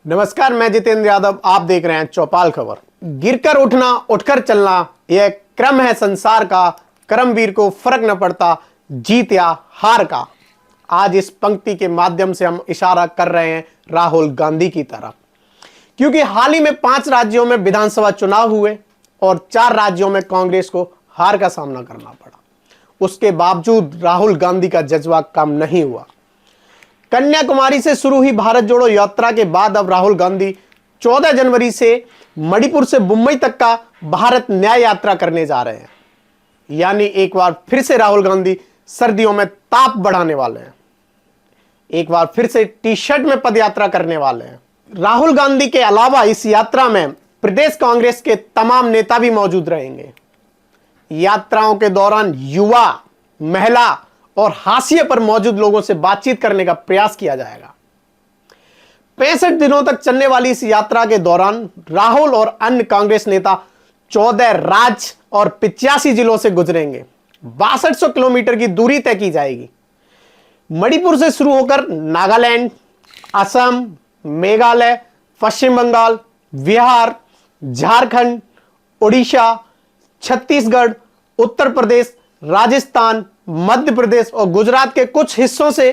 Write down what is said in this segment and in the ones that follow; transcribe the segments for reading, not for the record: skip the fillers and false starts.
नमस्कार, मैं जितेंद्र यादव। आप देख रहे हैं चौपाल खबर। गिरकर उठना, उठकर चलना, यह क्रम है संसार का। कर्मवीर को फर्क न पड़ता जीत या हार का। आज इस पंक्ति के माध्यम से हम इशारा कर रहे हैं राहुल गांधी की तरफ, क्योंकि हाल ही में 5 राज्यों में विधानसभा चुनाव हुए और 4 राज्यों में कांग्रेस को हार का सामना करना पड़ा। उसके बावजूद राहुल गांधी का जज्बा कम नहीं हुआ। कन्याकुमारी से शुरू हुई भारत जोड़ो यात्रा के बाद अब राहुल गांधी 14 जनवरी से मणिपुर से मुंबई तक का भारत न्याय यात्रा करने जा रहे हैं। यानी एक बार फिर से राहुल गांधी सर्दियों में ताप बढ़ाने वाले हैं। एक बार फिर से टी शर्ट में पदयात्रा करने वाले हैं। राहुल गांधी के अलावा इस यात्रा में प्रदेश कांग्रेस के तमाम नेता भी मौजूद रहेंगे। यात्राओं के दौरान युवा, महिला और हाशिए पर मौजूद लोगों से बातचीत करने का प्रयास किया जाएगा। 65 दिनों तक चलने वाली इस यात्रा के दौरान राहुल और अन्य कांग्रेस नेता 14 राज्य और 85 जिलों से गुजरेंगे। 6200 किलोमीटर की दूरी तय की जाएगी। मणिपुर से शुरू होकर नागालैंड, असम, मेघालय, पश्चिम बंगाल, बिहार, झारखंड, उड़ीसा, छत्तीसगढ़, उत्तर प्रदेश, राजस्थान, मध्य प्रदेश और गुजरात के कुछ हिस्सों से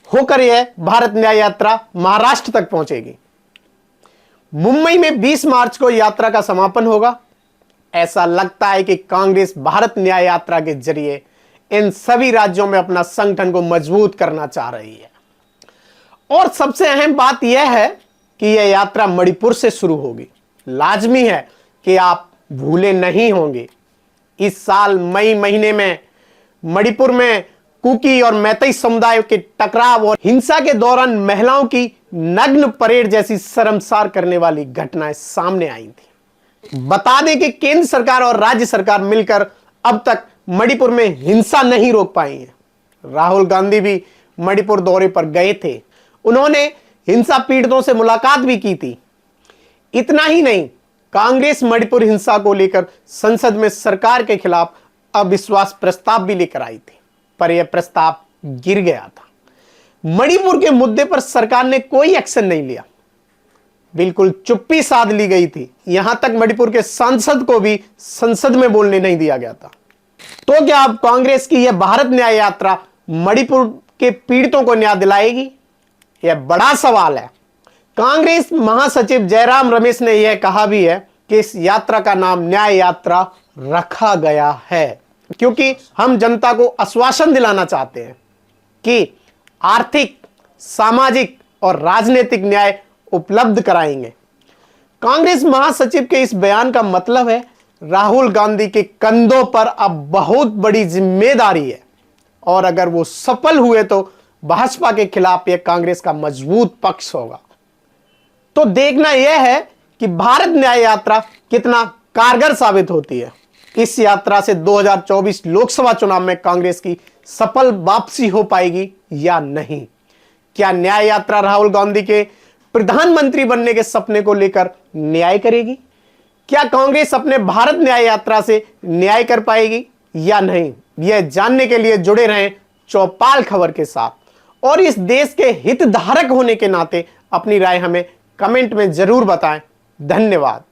होकर यह भारत न्याय यात्रा महाराष्ट्र तक पहुंचेगी। मुंबई में 20 मार्च को यात्रा का समापन होगा। ऐसा लगता है कि कांग्रेस भारत न्याय यात्रा के जरिए इन सभी राज्यों में अपना संगठन को मजबूत करना चाह रही है। और सबसे अहम बात यह है कि यह यात्रा मणिपुर से शुरू होगी। लाजमी है कि आप भूले नहीं होंगे, इस साल मई महीने में मणिपुर में कुकी और मैतेई समुदाय के टकराव और हिंसा के दौरान महिलाओं की नग्न परेड जैसी शर्मसार करने वाली घटनाएं सामने आई थी। बता दें कि केंद्र सरकार और राज्य सरकार मिलकर अब तक मणिपुर में हिंसा नहीं रोक पाई है। राहुल गांधी भी मणिपुर दौरे पर गए थे। उन्होंने हिंसा पीड़ितों से मुलाकात भी की थी। इतना ही नहीं, कांग्रेस मणिपुर हिंसा को लेकर संसद में सरकार के खिलाफ अविश्वास प्रस्ताव भी लेकर आई थी, पर यह प्रस्ताव गिर गया था। मणिपुर के मुद्दे पर सरकार ने कोई एक्शन नहीं लिया, बिल्कुल चुप्पी साध ली गई थी। यहां तक मणिपुर के सांसद को भी संसद में बोलने नहीं दिया गया था। तो क्या अब कांग्रेस की यह भारत न्याय यात्रा मणिपुर के पीड़ितों को न्याय दिलाएगी? यह बड़ा सवाल है। कांग्रेस महासचिव जयराम रमेश ने यह कहा भी है कि इस यात्रा का नाम न्याय यात्रा रखा गया है क्योंकि हम जनता को आश्वासन दिलाना चाहते हैं कि आर्थिक, सामाजिक और राजनीतिक न्याय उपलब्ध कराएंगे। कांग्रेस महासचिव के इस बयान का मतलब है राहुल गांधी के कंधों पर अब बहुत बड़ी जिम्मेदारी है और अगर वो सफल हुए तो भाजपा के खिलाफ यह कांग्रेस का मजबूत पक्ष होगा। तो देखना यह है कि भारत न्याय यात्रा कितना कारगर साबित होती है। इस यात्रा से 2024 लोकसभा चुनाव में कांग्रेस की सफल वापसी हो पाएगी या नहीं? क्या न्याय यात्रा राहुल गांधी के प्रधानमंत्री बनने के सपने को लेकर न्याय करेगी? क्या कांग्रेस अपने भारत न्याय यात्रा से न्याय कर पाएगी या नहीं? यह जानने के लिए जुड़े रहें चौपाल खबर के साथ और इस देश के हितधारक होने के नाते अपनी राय हमें कमेंट में जरूर बताएं। धन्यवाद।